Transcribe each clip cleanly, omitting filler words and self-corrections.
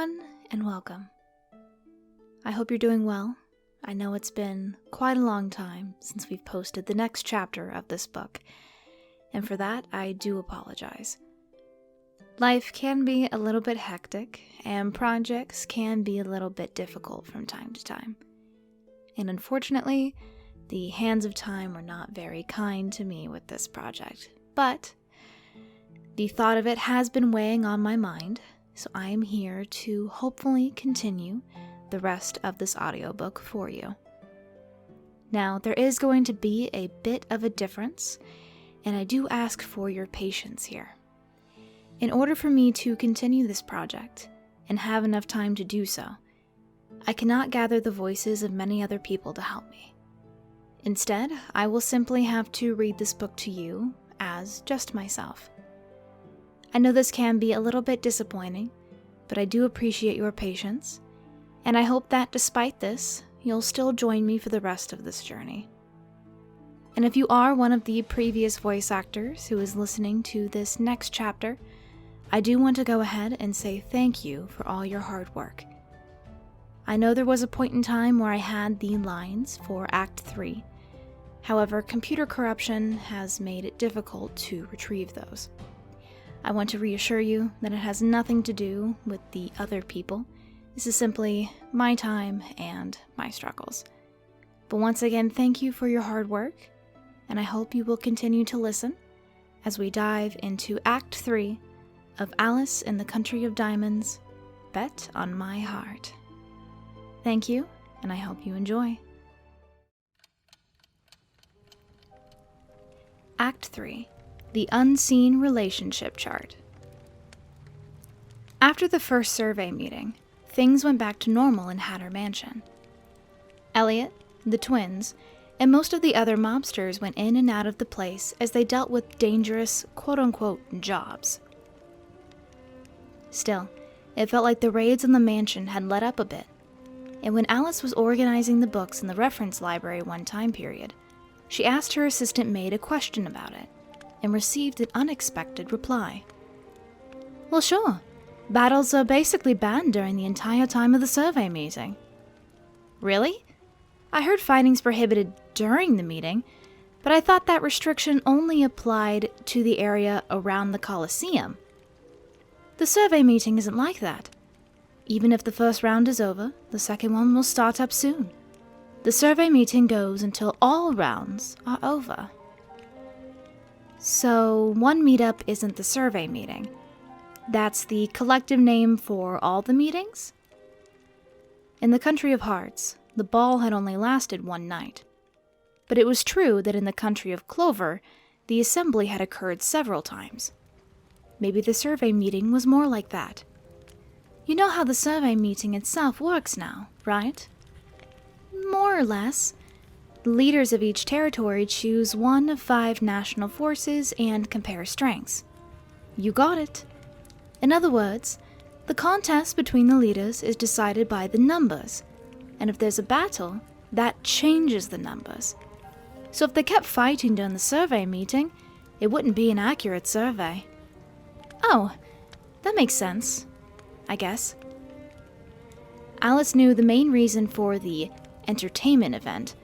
everyone, and welcome. I hope you're doing well. I know it's been quite a long time since we've posted the next chapter of this book, and for that, I do apologize. Life can be a little bit hectic, and projects can be a little bit difficult from time to time. And unfortunately, the hands of time were not very kind to me with this project, but the thought of it has been weighing on my mind, so I am here to hopefully continue the rest of this audiobook for you. Now, there is going to be a bit of a difference, and I do ask for your patience here. In order for me to continue this project, and have enough time to do so, I cannot gather the voices of many other people to help me. Instead, I will simply have to read this book to you as just myself. I know this can be a little bit disappointing, but I do appreciate your patience, and I hope that despite this, you'll still join me for the rest of this journey. And if you are one of the previous voice actors who is listening to this next chapter, I do want to go ahead and say thank you for all your hard work. I know there was a point in time where I had the lines for Act 3, however, computer corruption has made it difficult to retrieve those. I want to reassure you that it has nothing to do with the other people. This is simply my time and my struggles. But once again, thank you for your hard work, and I hope you will continue to listen as we dive into Act 3 of Alice in the Country of Diamonds, Bet on My Heart. Thank you, and I hope you enjoy. Act 3. The Unseen Relationship Chart. After the first survey meeting, things went back to normal in Hatter Mansion. Elliot, the twins, and most of the other mobsters went in and out of the place as they dealt with dangerous, quote-unquote, jobs. Still, it felt like the raids on the mansion had let up a bit, and when Alice was organizing the books in the reference library one time period, she asked her assistant maid a question about it, and received an unexpected reply. Well, sure. Battles are basically banned during the entire time of the survey meeting. Really? I heard fighting's prohibited during the meeting, but I thought that restriction only applied to the area around the Colosseum. The survey meeting isn't like that. Even if the first round is over, the second one will start up soon. The survey meeting goes until all rounds are over. So, one meetup isn't the survey meeting. That's the collective name for all the meetings? In the Country of Hearts, the ball had only lasted one night. But it was true that in the Country of Clover, the assembly had occurred several times. Maybe the survey meeting was more like that. You know how the survey meeting itself works now, right? More or less. The leaders of each territory choose one of 5 national forces and compare strengths. You got it. In other words, the contest between the leaders is decided by the numbers, and if there's a battle, that changes the numbers. So if they kept fighting during the survey meeting, it wouldn't be an accurate survey. Oh, that makes sense, I guess. Alice knew the main reason for the entertainment event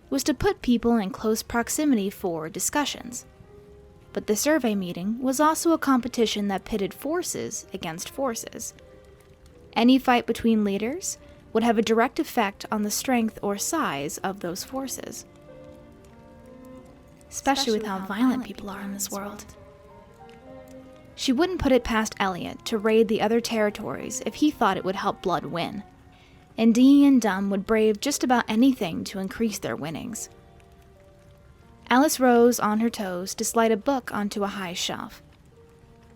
was to put people in close proximity for discussions. But the survey meeting was also a competition that pitted forces against forces. Any fight between leaders would have a direct effect on the strength or size of those forces. Especially with how violent people are in this world. She wouldn't put it past Elliot to raid the other territories if he thought it would help Blood win. And Dee and Dum would brave just about anything to increase their winnings. Alice rose on her toes to slide a book onto a high shelf.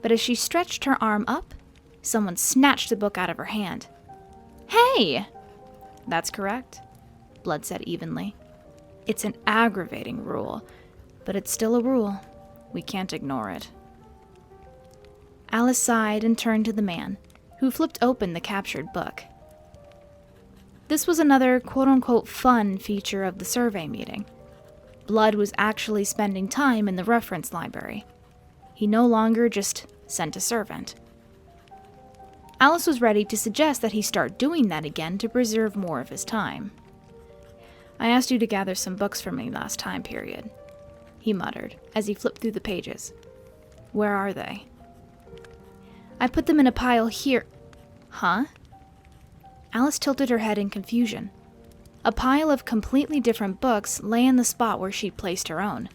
But as she stretched her arm up, someone snatched the book out of her hand. Hey! That's correct, Blood said evenly. It's an aggravating rule, but it's still a rule. We can't ignore it. Alice sighed and turned to the man, who flipped open the captured book. This was another quote-unquote fun feature of the survey meeting. Blood was actually spending time in the reference library. He no longer just sent a servant. Alice was ready to suggest that he start doing that again to preserve more of his time. "I asked you to gather some books for me last time period," he muttered as he flipped through the pages. "Where are they?" "I put them in a pile here." "Huh?" Alice tilted her head in confusion. A pile of completely different books lay in the spot where she'd placed her own.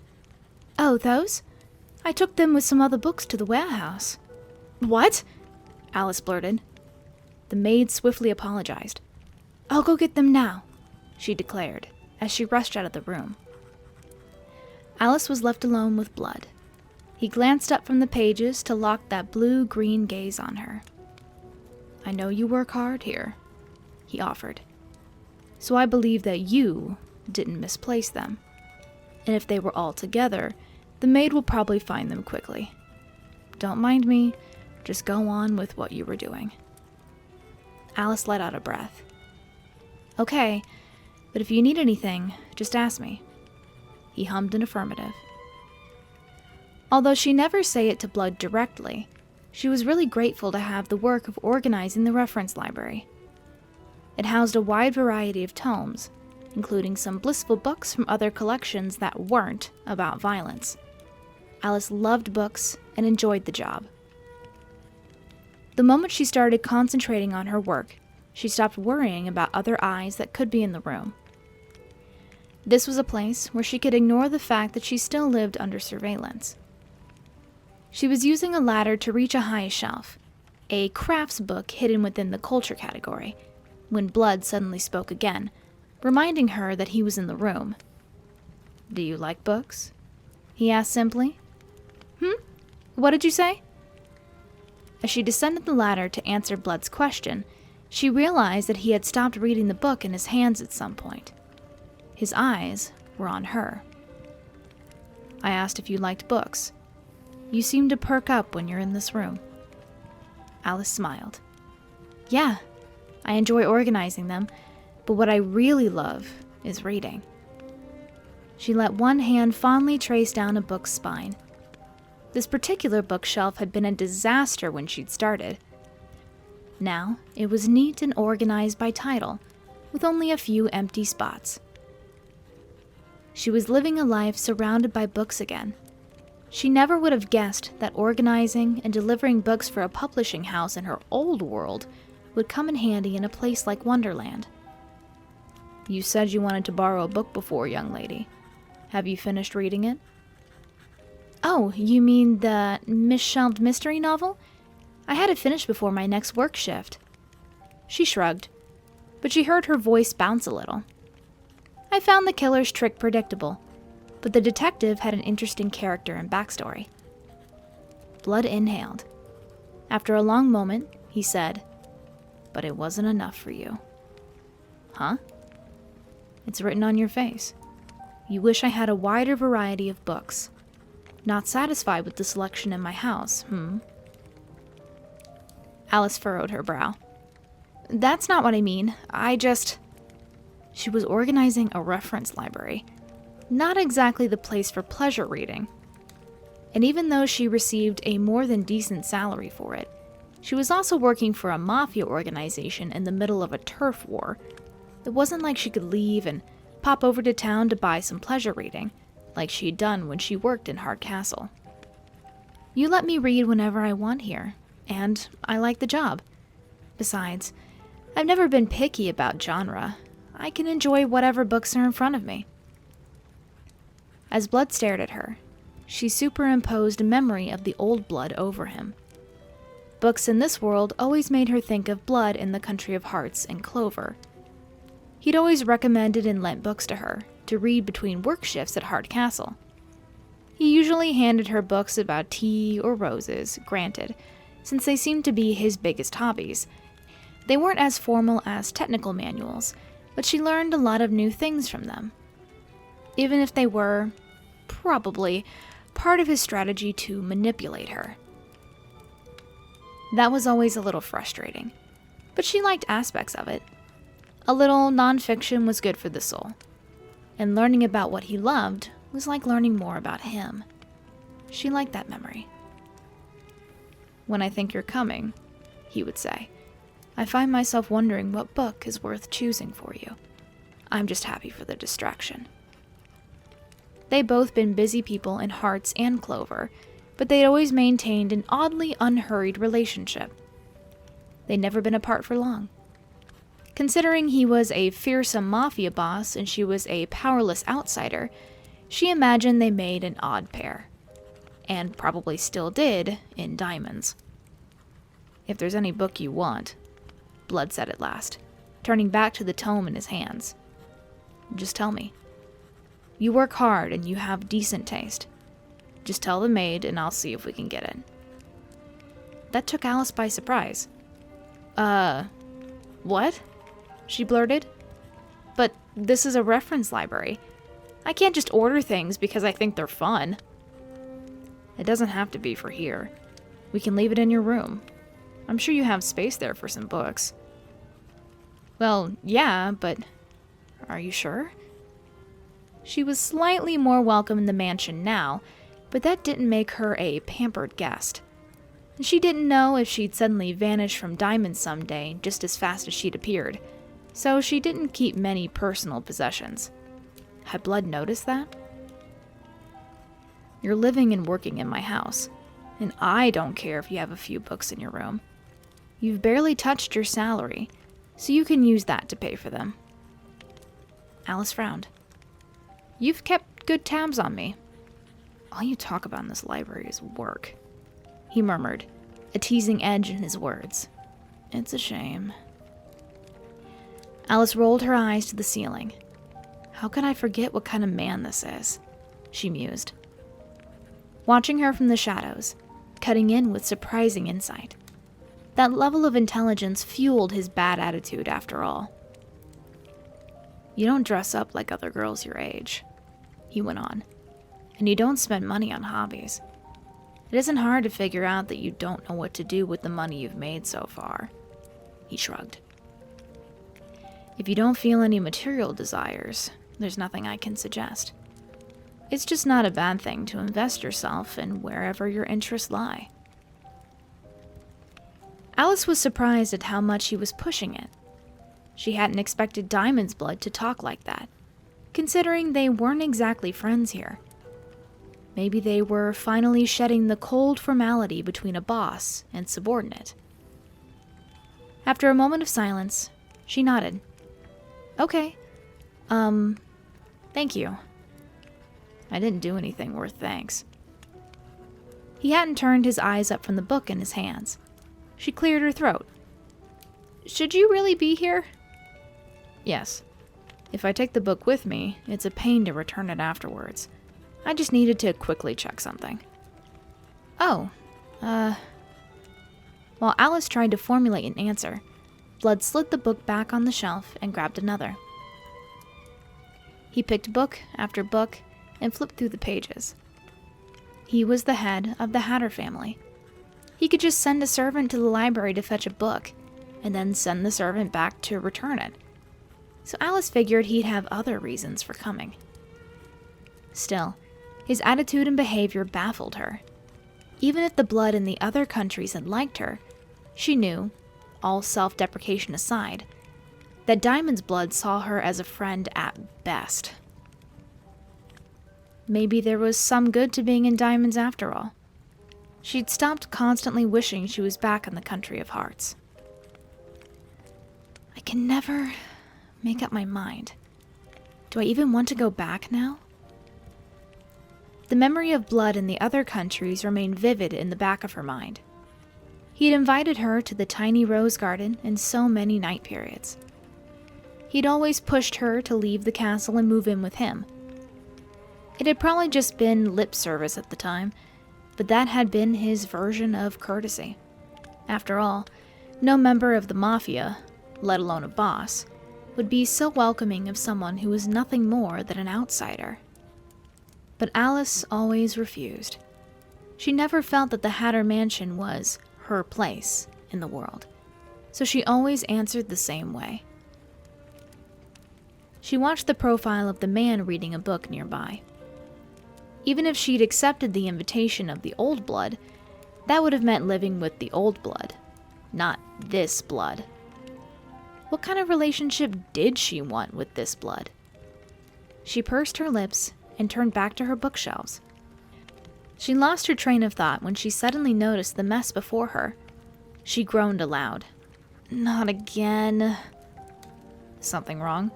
"Oh, those? I took them with some other books to the warehouse." "What?" Alice blurted. The maid swiftly apologized. "I'll go get them now," she declared, as she rushed out of the room. Alice was left alone with Blood. He glanced up from the pages to lock that blue-green gaze on her. "I know you work hard here," he offered. "So I believe that you didn't misplace them. And if they were all together, the maid will probably find them quickly. Don't mind me, just go on with what you were doing." Alice let out a breath. "Okay, but if you need anything, just ask me." He hummed an affirmative. Although she never say it to Blood directly, she was really grateful to have the work of organizing the reference library. It housed a wide variety of tomes, including some blissful books from other collections that weren't about violence. Alice loved books and enjoyed the job. The moment she started concentrating on her work, she stopped worrying about other eyes that could be in the room. This was a place where she could ignore the fact that she still lived under surveillance. She was using a ladder to reach a high shelf, a crafts book hidden within the culture category, when Blood suddenly spoke again, reminding her that he was in the room. "Do you like books?" he asked simply. What did you say?" As she descended the ladder to answer Blood's question, she realized that he had stopped reading the book in his hands at some point. His eyes were on her. "I asked if you liked books. You seem to perk up when you're in this room." Alice smiled. "Yeah, I enjoy organizing them, but what I really love is reading." She let one hand fondly trace down a book's spine. This particular bookshelf had been a disaster when she'd started. Now, it was neat and organized by title, with only a few empty spots. She was living a life surrounded by books again. She never would have guessed that organizing and delivering books for a publishing house in her old world would come in handy in a place like Wonderland. "You said you wanted to borrow a book before, young lady. Have you finished reading it?" "Oh, you mean the misshelved mystery novel? I had it finished before my next work shift." She shrugged, but she heard her voice bounce a little. "I found the killer's trick predictable, but the detective had an interesting character and backstory." Blood inhaled. After a long moment, he said, "But it wasn't enough for you." "Huh?" "It's written on your face. You wish I had a wider variety of books. Not satisfied with the selection in my house, Alice furrowed her brow. "That's not what I mean. She was organizing a reference library. Not exactly the place for pleasure reading. And even though she received a more than decent salary for it, she was also working for a mafia organization in the middle of a turf war. It wasn't like she could leave and pop over to town to buy some pleasure reading, like she'd done when she worked in Hardcastle. You let me read whenever I want here, and I like the job. Besides, I've never been picky about genre. I can enjoy whatever books are in front of me." As Blood stared at her, she superimposed a memory of the old Blood over him. Books in this world always made her think of Blood in the Country of Hearts and Clover. He'd always recommended and lent books to her to read between work shifts at Hardcastle. He usually handed her books about tea or roses, granted, since they seemed to be his biggest hobbies. They weren't as formal as technical manuals, but she learned a lot of new things from them. Even if they were, probably, part of his strategy to manipulate her. That was always a little frustrating, but she liked aspects of it. A little nonfiction was good for the soul, and learning about what he loved was like learning more about him. She liked that memory. "When I think you're coming, he would say. "I find myself wondering what book is worth choosing for you. I'm just happy for the distraction." They'd both been busy people in Hearts and Clover, but they'd always maintained an oddly unhurried relationship. They'd never been apart for long. Considering he was a fearsome mafia boss and she was a powerless outsider, she imagined they made an odd pair. And probably still did in diamonds. "If there's any book you want," Blood said at last, turning back to the tome in his hands, "just tell me. You work hard and you have decent taste. Just tell the maid and I'll see if we can get it." That took Alice by surprise. What?" she blurted. "But this is a reference library. I can't just order things because I think they're fun." "It doesn't have to be for here. We can leave it in your room. I'm sure you have space there for some books." "Well, yeah, but are you sure?" She was slightly more welcome in the mansion now, but that didn't make her a pampered guest. And she didn't know if she'd suddenly vanish from Diamond someday just as fast as she'd appeared, so she didn't keep many personal possessions. Had Blood noticed that? "You're living and working in my house, and I don't care if you have a few books in your room. You've barely touched your salary, so you can use that to pay for them." Alice frowned. "You've kept good tabs on me." "All you talk about in this library is work," he murmured, a teasing edge in his words. "It's a shame." Alice rolled her eyes to the ceiling. "How could I forget what kind of man this is?" she mused. Watching her from the shadows, cutting in with surprising insight. That level of intelligence fueled his bad attitude after all. "You don't dress up like other girls your age," he went on, "and you don't spend money on hobbies. It isn't hard to figure out that you don't know what to do with the money you've made so far." He shrugged. "If you don't feel any material desires, there's nothing I can suggest. It's just not a bad thing to invest yourself in wherever your interests lie." Alice was surprised at how much he was pushing it. She hadn't expected Diamond's Blood to talk like that, considering they weren't exactly friends here. Maybe they were finally shedding the cold formality between a boss and subordinate. After a moment of silence, she nodded. "Okay. Thank you." "I didn't do anything worth thanks." He hadn't turned his eyes up from the book in his hands. She cleared her throat. "Should you really be here?" "Yes. If I take the book with me, it's a pain to return it afterwards. I just needed to quickly check something." "Oh, While Alice tried to formulate an answer, Blood slid the book back on the shelf and grabbed another. He picked book after book and flipped through the pages. He was the head of the Hatter family. He could just send a servant to the library to fetch a book, and then send the servant back to return it. So Alice figured he'd have other reasons for coming. Still, his attitude and behavior baffled her. Even if the Blood in the other countries had liked her, she knew, all self-deprecation aside, that Diamond's Blood saw her as a friend at best. Maybe there was some good to being in Diamonds after all. She'd stopped constantly wishing she was back in the country of hearts. I can never make up my mind. Do I even want to go back now? The memory of Blood in the other countries remained vivid in the back of her mind. He had invited her to the tiny rose garden in so many night periods. He'd always pushed her to leave the castle and move in with him. It had probably just been lip service at the time, but that had been his version of courtesy. After all, no member of the mafia, let alone a boss, would be so welcoming of someone who was nothing more than an outsider. But Alice always refused. She never felt that the Hatter Mansion was her place in the world, so she always answered the same way. She watched the profile of the man reading a book nearby. Even if she'd accepted the invitation of the Old Blood, that would have meant living with the Old Blood. Not this Blood. What kind of relationship did she want with this Blood? She pursed her lips and turned back to her bookshelves. She lost her train of thought when she suddenly noticed the mess before her. She groaned aloud. Not again. Something wrong?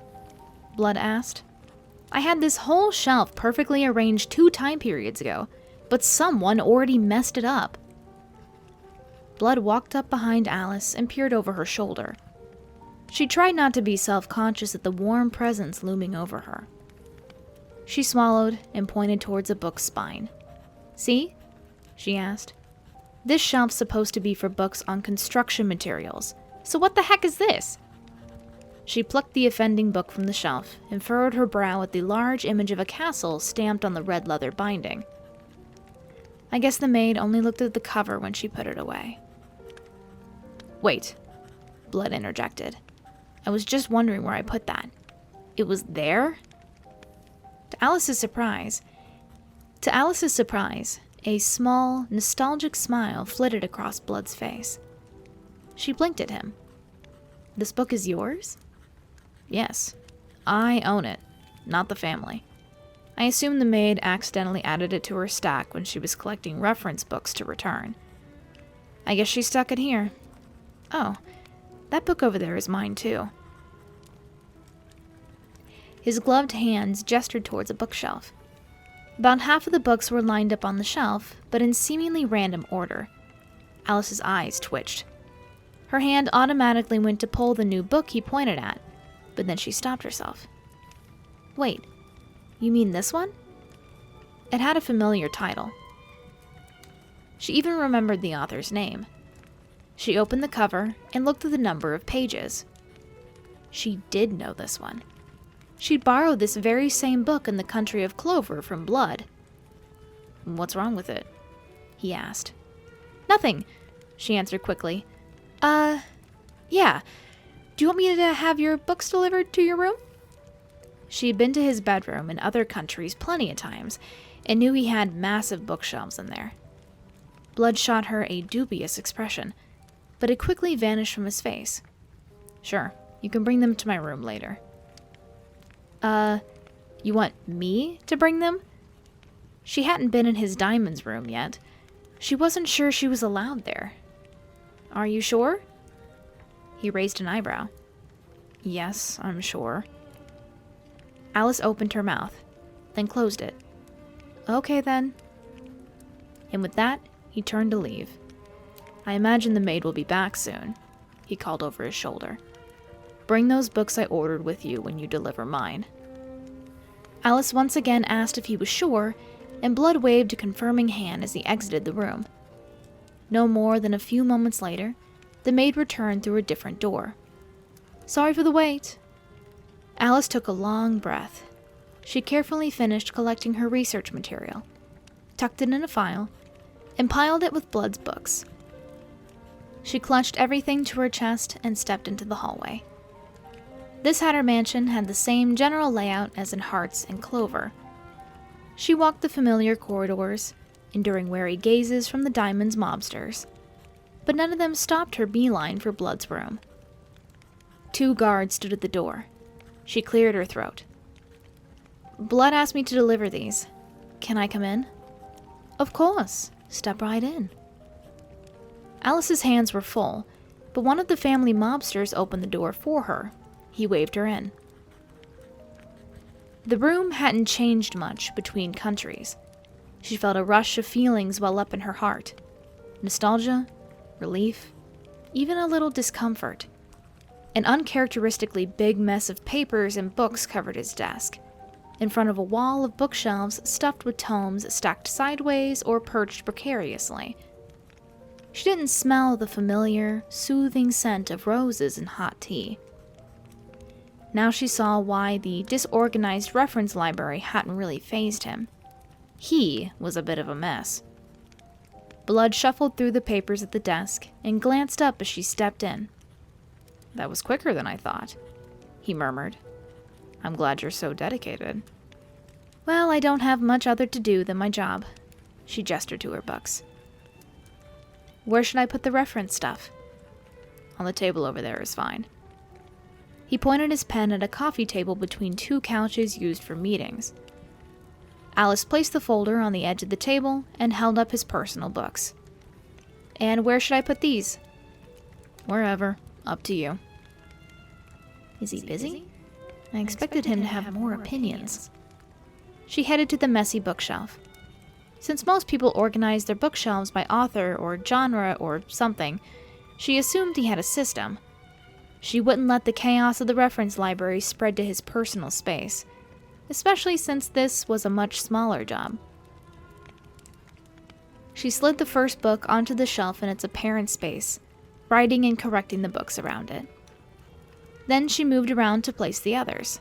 Blood asked. I had this whole shelf perfectly arranged 2 time periods ago, but someone already messed it up. Blood walked up behind Alice and peered over her shoulder. She tried not to be self-conscious at the warm presence looming over her. She swallowed and pointed towards a book's spine. See? She asked. This shelf's supposed to be for books on construction materials, so what the heck is this? She plucked the offending book from the shelf and furrowed her brow at the large image of a castle stamped on the red leather binding. I guess the maid only looked at the cover when she put it away. Wait, Blood interjected. I was just wondering where I put that. It was there? To Alice's surprise, a small, nostalgic smile flitted across Blood's face. She blinked at him. This book is yours? Yes. I own it, not the family. I assume the maid accidentally added it to her stack when she was collecting reference books to return. I guess she stuck it here. Oh, that book over there is mine too. His gloved hands gestured towards a bookshelf. About half of the books were lined up on the shelf, but in seemingly random order. Alice's eyes twitched. Her hand automatically went to pull the new book he pointed at, but then she stopped herself. Wait, you mean this one? It had a familiar title. She even remembered the author's name. She opened the cover and looked at the number of pages. She did know this one. She'd borrowed this very same book in the country of Clover from Blood. What's wrong with it? He asked. Nothing, she answered quickly. Yeah. Do you want me to have your books delivered to your room? She had been to his bedroom in other countries plenty of times and knew he had massive bookshelves in there. Blood shot her a dubious expression, but it quickly vanished from his face. Sure, you can bring them to my room later. You want me to bring them? She hadn't been in his diamonds room yet. She wasn't sure she was allowed there. Are you sure? He raised an eyebrow. Yes, I'm sure. Alice opened her mouth, then closed it. Okay then. And with that, he turned to leave. I imagine the maid will be back soon, he called over his shoulder. Bring those books I ordered with you when you deliver mine. Alice once again asked if he was sure, and Blood waved a confirming hand as he exited the room. No more than a few moments later, the maid returned through a different door. Sorry for the wait. Alice took a long breath. She carefully finished collecting her research material, tucked it in a file, and piled it with Blood's books. She clutched everything to her chest and stepped into the hallway. This Hatter mansion had the same general layout as in Hearts and Clover. She walked the familiar corridors, enduring wary gazes from the Diamond's mobsters, but none of them stopped her beeline for Blood's room. 2 guards stood at the door. She cleared her throat. Blood asked me to deliver these. Can I come in? Of course. Step right in. Alice's hands were full, but one of the family mobsters opened the door for her. He waved her in. The room hadn't changed much between countries. She felt a rush of feelings well up in her heart. Nostalgia, relief, even a little discomfort. An uncharacteristically big mess of papers and books covered his desk, in front of a wall of bookshelves stuffed with tomes stacked sideways or perched precariously. She didn't smell the familiar, soothing scent of roses and hot tea. Now she saw why the disorganized reference library hadn't really fazed him. He was a bit of a mess. Blood shuffled through the papers at the desk and glanced up as she stepped in. That was quicker than I thought, he murmured. I'm glad you're so dedicated. Well, I don't have much other to do than my job. She gestured to her books. Where should I put the reference stuff? On the table over there is fine. He pointed his pen at a coffee table between two couches used for meetings. Alice placed the folder on the edge of the table and held up his personal books. And where should I put these? Wherever. Up to you. Is he busy? I expected him to have more opinions. She headed to the messy bookshelf. Since most people organized their bookshelves by author or genre or something, she assumed he had a system. She wouldn't let the chaos of the reference library spread to his personal space, especially since this was a much smaller job. She slid the first book onto the shelf in its apparent space, writing and correcting the books around it. Then she moved around to place the others.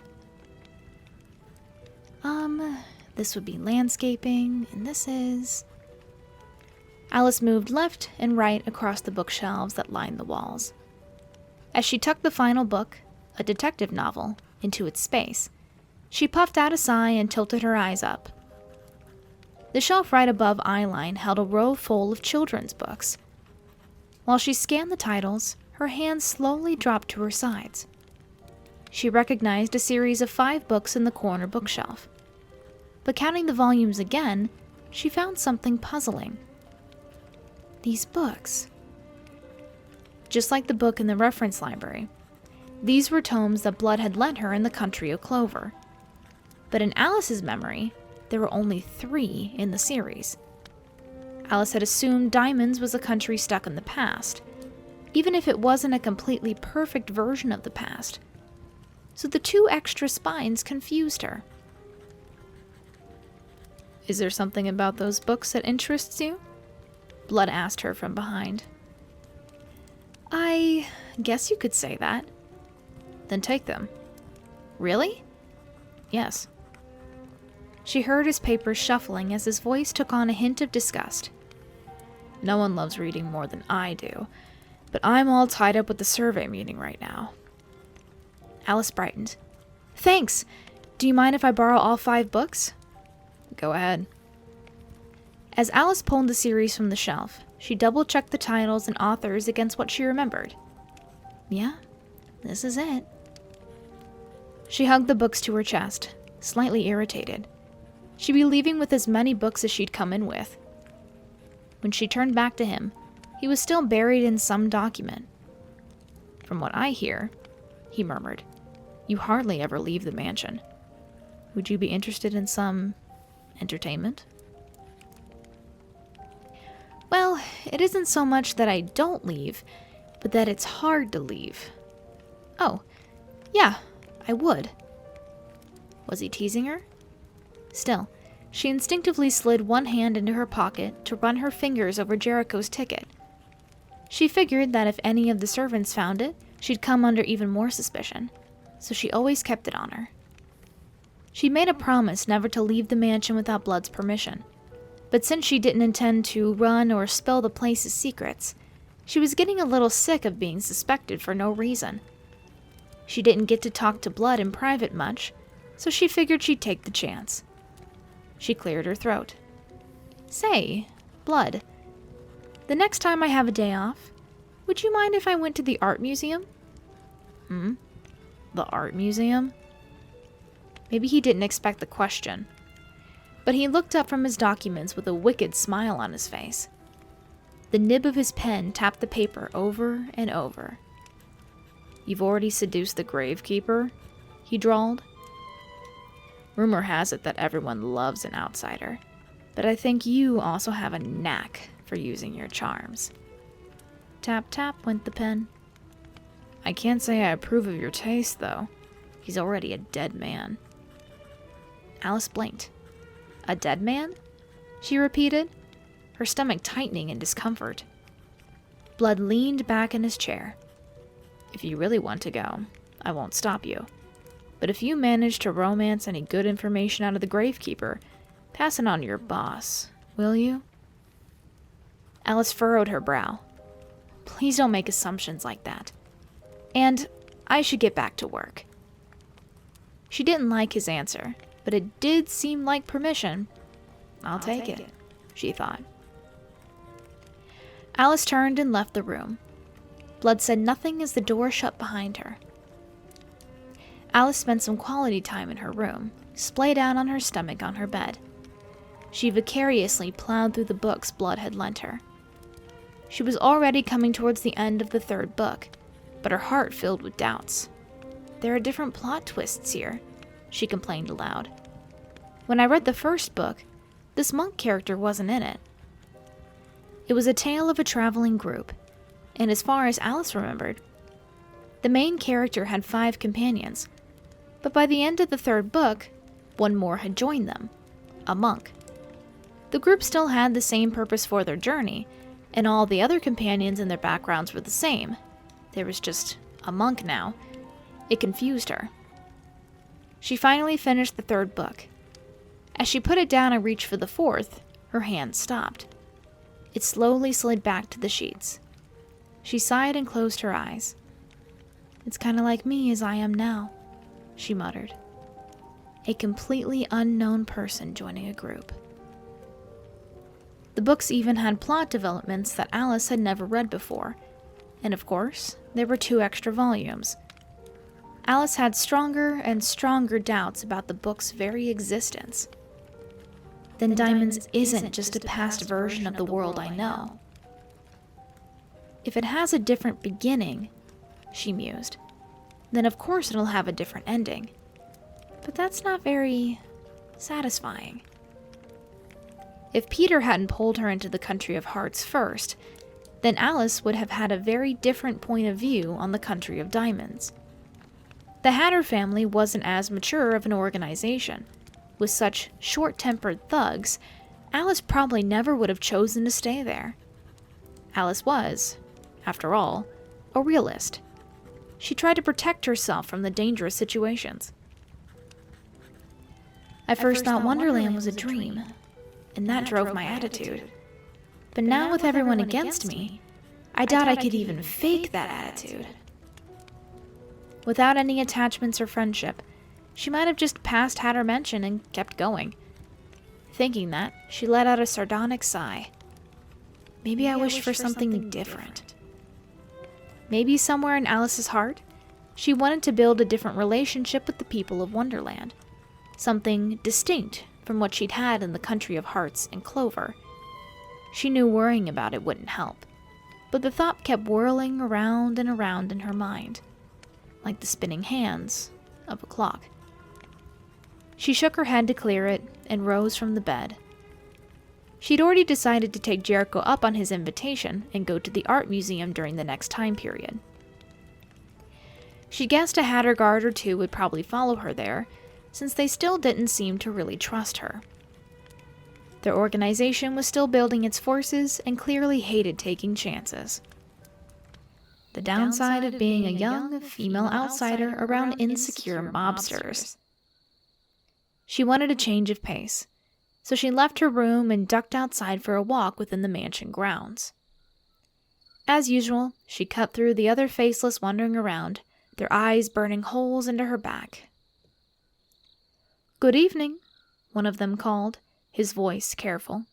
This would be landscaping, and this is... Alice moved left and right across the bookshelves that lined the walls. As she tucked the final book, a detective novel, into its space, she puffed out a sigh and tilted her eyes up. The shelf right above eyeline held a row full of children's books. While she scanned the titles, her hands slowly dropped to her sides. She recognized a series of 5 books in the corner bookshelf. But counting the volumes again, she found something puzzling. These books. Just like the book in the reference library, these were tomes that Blood had lent her in the country of Clover. But in Alice's memory, there were only 3 in the series. Alice had assumed Diamonds was a country stuck in the past, even if it wasn't a completely perfect version of the past. So the 2 extra spines confused her. Is there something about those books that interests you? Blood asked her from behind. I guess you could say that. Then take them. Really? Yes. She heard his papers shuffling as his voice took on a hint of disgust. No one loves reading more than I do, but I'm all tied up with the survey meeting right now. Alice brightened. Thanks! Do you mind if I borrow all 5 books? Go ahead. As Alice pulled the series from the shelf, she double-checked the titles and authors against what she remembered. Yeah, this is it. She hugged the books to her chest, slightly irritated. She'd be leaving with as many books as she'd come in with. When she turned back to him, he was still buried in some document. From what I hear, he murmured, you hardly ever leave the mansion. Would you be interested in some entertainment? Well, it isn't so much that I don't leave, but that it's hard to leave. Oh, yeah, I would. Was he teasing her? Still, she instinctively slid one hand into her pocket to run her fingers over Jericho's ticket. She figured that if any of the servants found it, she'd come under even more suspicion, so she always kept it on her. She made a promise never to leave the mansion without Blood's permission, but since she didn't intend to run or spill the place's secrets, she was getting a little sick of being suspected for no reason. She didn't get to talk to Blood in private much, so she figured she'd take the chance. She cleared her throat. Say, Blood, the next time I have a day off, would you mind if I went to the art museum? The art museum? Maybe he didn't expect the question, but he looked up from his documents with a wicked smile on his face. The nib of his pen tapped the paper over and over. You've already seduced the gravekeeper? He drawled. Rumor has it that everyone loves an outsider, but I think you also have a knack for using your charms. Tap, tap went the pen. I can't say I approve of your taste, though. He's already a dead man. Alice blinked. A dead man? She repeated, her stomach tightening in discomfort. Blood leaned back in his chair. If you really want to go, I won't stop you. But if you manage to romance any good information out of the gravekeeper, pass it on to your boss, will you? Alice furrowed her brow. Please don't make assumptions like that. And I should get back to work. She didn't like his answer, but it did seem like permission. I'll take it, she thought. Alice turned and left the room. Blood said nothing as the door shut behind her. Alice spent some quality time in her room, splayed out on her stomach on her bed. She vicariously plowed through the books Blood had lent her. She was already coming towards the end of the third book, but her heart filled with doubts. "There are different plot twists here," she complained aloud. "When I read the first book, this monk character wasn't in it." It was a tale of a traveling group, and as far as Alice remembered, the main character had 5 companions, but by the end of the third book, one more had joined them, a monk. The group still had the same purpose for their journey, and all the other companions and their backgrounds were the same. There was just a monk now. It confused her. She finally finished the third book. As she put it down and reached for the fourth, her hand stopped. It slowly slid back to the sheets. She sighed and closed her eyes. "It's kind of like me as I am now," she muttered. A completely unknown person joining a group. The books even had plot developments that Alice had never read before, and of course, there were 2 extra volumes. Alice had stronger and stronger doubts about the book's very existence. Then Diamonds isn't just a past version of the world I know. If it has a different beginning, she mused, then of course it'll have a different ending. But that's not very satisfying. If Peter hadn't pulled her into the Country of Hearts first, then Alice would have had a very different point of view on the Country of Diamonds. The Hatter family wasn't as mature of an organization. With such short-tempered thugs, Alice probably never would have chosen to stay there. Alice was, after all, a realist. She tried to protect herself from the dangerous situations. I first thought Wonderland was a dream, and that drove my attitude. But now with everyone against me, I doubt I could even fake that attitude. Without any attachments or friendship, she might have just passed Hatter Mansion and kept going. Thinking that, she let out a sardonic sigh. Maybe I wished for something different. Maybe somewhere in Alice's heart, she wanted to build a different relationship with the people of Wonderland. Something distinct from what she'd had in the Country of Hearts and Clover. She knew worrying about it wouldn't help, but the thought kept whirling around and around in her mind, like the spinning hands of a clock. She shook her head to clear it and rose from the bed. She'd already decided to take Jericho up on his invitation and go to the art museum during the next time period. She guessed a Hatter guard or 2 would probably follow her there, since they still didn't seem to really trust her. Their organization was still building its forces and clearly hated taking chances. The downside of being a young, female outsider around insecure mobsters. She wanted a change of pace, so she left her room and ducked outside for a walk within the mansion grounds. As usual, she cut through the other faceless wandering around, their eyes burning holes into her back. "Good evening," one of them called, his voice careful.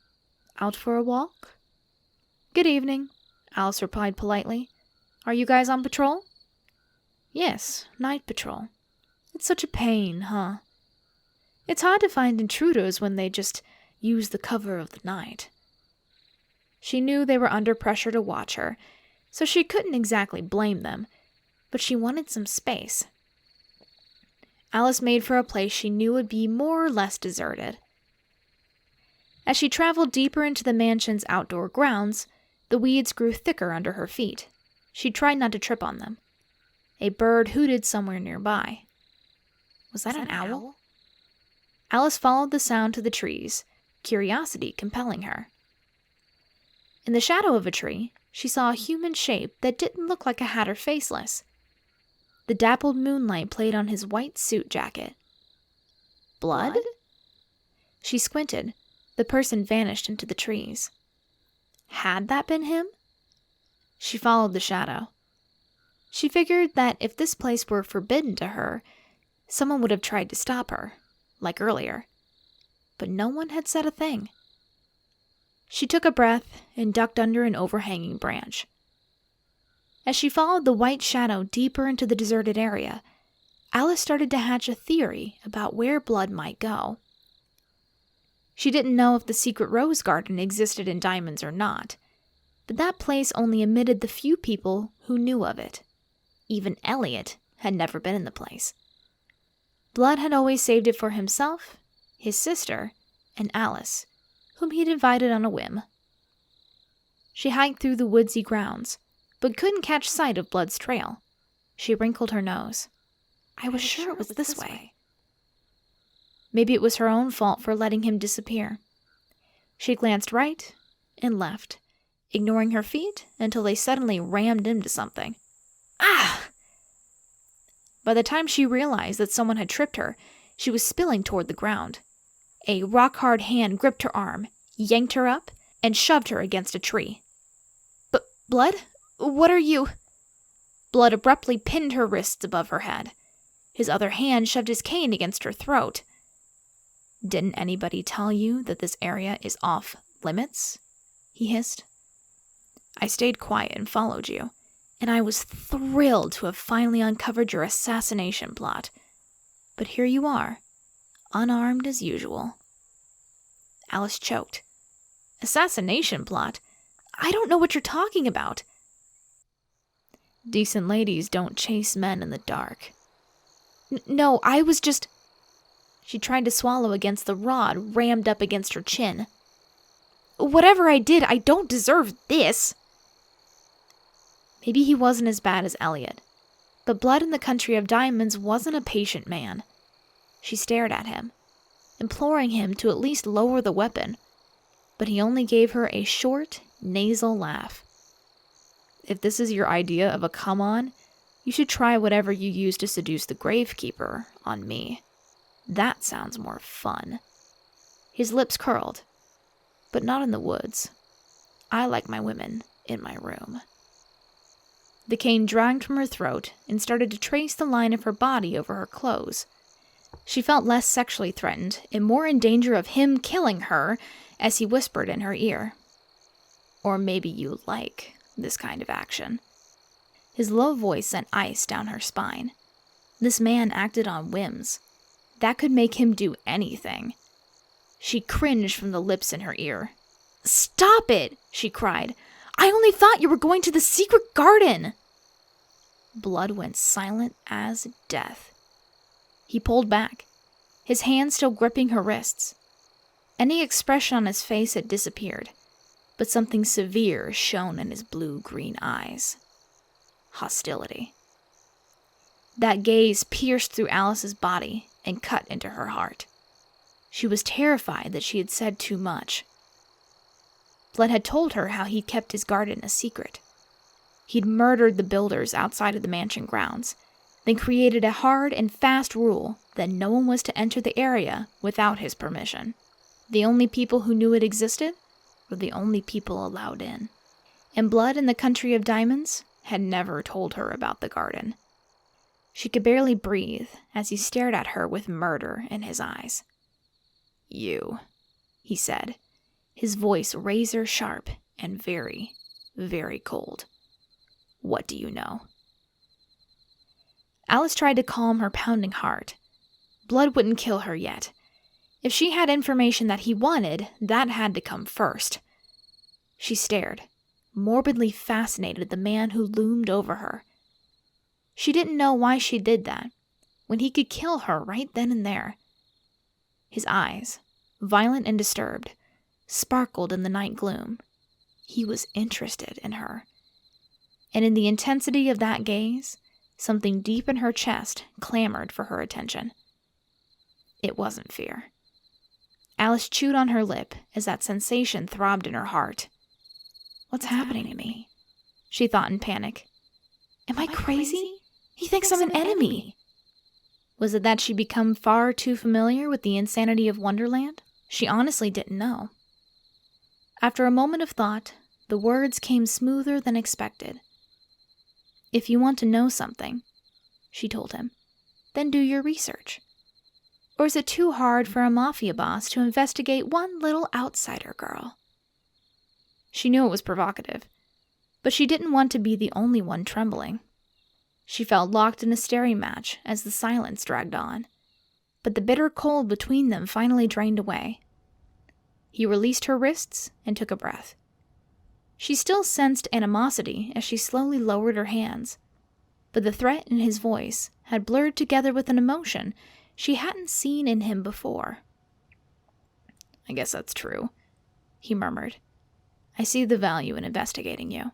"Out for a walk?" "Good evening," Alice replied politely. "Are you guys on patrol?" "Yes, night patrol. It's such a pain, huh? It's hard to find intruders when they just use the cover of the night." She knew they were under pressure to watch her, so she couldn't exactly blame them, but she wanted some space. Alice made for a place she knew would be more or less deserted. As she traveled deeper into the mansion's outdoor grounds, the weeds grew thicker under her feet. She tried not to trip on them. A bird hooted somewhere nearby. Was that an owl? Alice followed the sound to the trees, curiosity compelling her. In the shadow of a tree, she saw a human shape that didn't look like a Hatter Faceless. The dappled moonlight played on his white suit jacket. Blood? She squinted. The person vanished into the trees. Had that been him? She followed the shadow. She figured that if this place were forbidden to her, someone would have tried to stop her, like earlier. But no one had said a thing. She took a breath and ducked under an overhanging branch. As she followed the white shadow deeper into the deserted area, Alice started to hatch a theory about where Blood might go. She didn't know if the secret rose garden existed in Diamonds or not, but that place only admitted the few people who knew of it. Even Elliot had never been in the place. Blood had always saved it for himself, his sister, and Alice, whom he'd invited on a whim. She hiked through the woodsy grounds, but couldn't catch sight of Blood's trail. She wrinkled her nose. I was sure it was this way. Maybe it was her own fault for letting him disappear. She glanced right and left, ignoring her feet until they suddenly rammed into something. Ah! By the time she realized that someone had tripped her, she was spilling toward the ground. A rock-hard hand gripped her arm, yanked her up, and shoved her against a tree. Blood? What are you? Blood abruptly pinned her wrists above her head. His other hand shoved his cane against her throat. Didn't anybody tell you that this area is off limits? He hissed. I stayed quiet and followed you, and I was thrilled to have finally uncovered your assassination plot. But here you are, unarmed as usual. Alice choked. Assassination plot? I don't know what you're talking about. Decent ladies don't chase men in the dark. No, I was just... She tried to swallow against the rod rammed up against her chin. Whatever I did, I don't deserve this. Maybe he wasn't as bad as Elliot, but Blood in the Country of Diamonds wasn't a patient man. She stared at him, imploring him to at least lower the weapon, but he only gave her a short, nasal laugh. If this is your idea of a come-on, you should try whatever you used to seduce the Gravekeeper on me. That sounds more fun. His lips curled, but not in the woods. I like my women in my room. The cane dragged from her throat and started to trace the line of her body over her clothes. She felt less sexually threatened and more in danger of him killing her as he whispered in her ear. Or maybe you like this kind of action. His low voice sent ice down her spine. This man acted on whims. That could make him do anything. She cringed from the lips in her ear. Stop it, she cried. I only thought you were going to the secret garden. Blood went silent as death. He pulled back, his hand still gripping her wrists. Any expression on his face had disappeared, but something severe shone in his blue-green eyes. Hostility. That gaze pierced through Alice's body and cut into her heart. She was terrified that she had said too much. Blood had told her how he'd kept his garden a secret. He'd murdered the builders outside of the mansion grounds, then created a hard and fast rule that no one was to enter the area without his permission. The only people who knew it existed were the only people allowed in. And Blood in the Country of Diamonds had never told her about the garden. She could barely breathe as he stared at her with murder in his eyes. You, he said, his voice razor sharp and very, very cold. What do you know? Alice tried to calm her pounding heart. Blood wouldn't kill her yet. If she had information that he wanted, that had to come first. She stared, morbidly fascinated at the man who loomed over her. She didn't know why she did that, when he could kill her right then and there. His eyes, violent and disturbed, sparkled in the night gloom. He was interested in her. And in the intensity of that gaze, something deep in her chest clamored for her attention. It wasn't fear. Alice chewed on her lip as that sensation throbbed in her heart. What's happening to me? She thought in panic. Am I crazy? He thinks I'm an enemy. Was it that she'd become far too familiar with the insanity of Wonderland? She honestly didn't know. After a moment of thought, the words came smoother than expected. If you want to know something, she told him, then do your research. Or is it too hard for a mafia boss to investigate one little outsider girl? She knew it was provocative, But she didn't want to be the only one trembling. She felt locked in a staring match as the silence dragged on, but the bitter cold between them finally drained away. He released her wrists and took a breath. She still sensed animosity as she slowly lowered her hands, but the threat in his voice had blurred together with an emotion she hadn't seen in him before. "I guess that's true," he murmured. "I see the value in investigating you.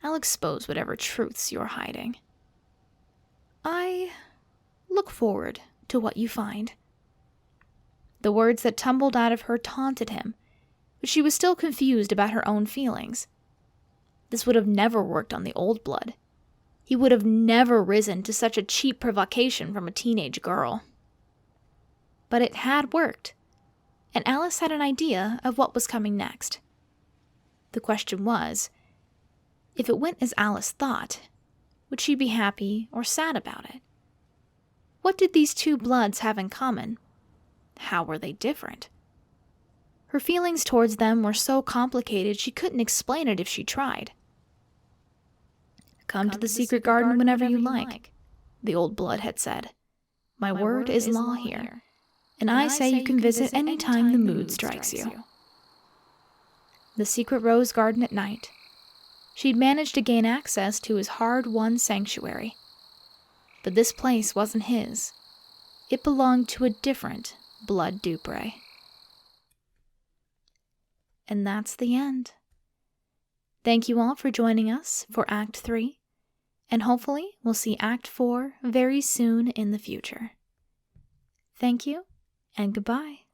I'll expose whatever truths you're hiding." "I look forward to what you find." The words that tumbled out of her taunted him, but she was still confused about her own feelings. This would have never worked on the old blood. He would have never risen to such a cheap provocation from a teenage girl. But it had worked, and Alice had an idea of what was coming next. The question was, if it went as Alice thought, would she be happy or sad about it? What did these two bloods have in common? How were they different? Her feelings towards them were so complicated she couldn't explain it if she tried. "Come to the secret garden whenever you like," the old blood had said. "My word is law here, and I say you can visit any time the mood strikes you." The secret rose garden at night. She'd managed to gain access to his hard-won sanctuary. But this place wasn't his. It belonged to a different Blood Dupre. And that's the end. Thank you all for joining us for Act 3, and hopefully we'll see Act 4 very soon in the future. Thank you, and goodbye.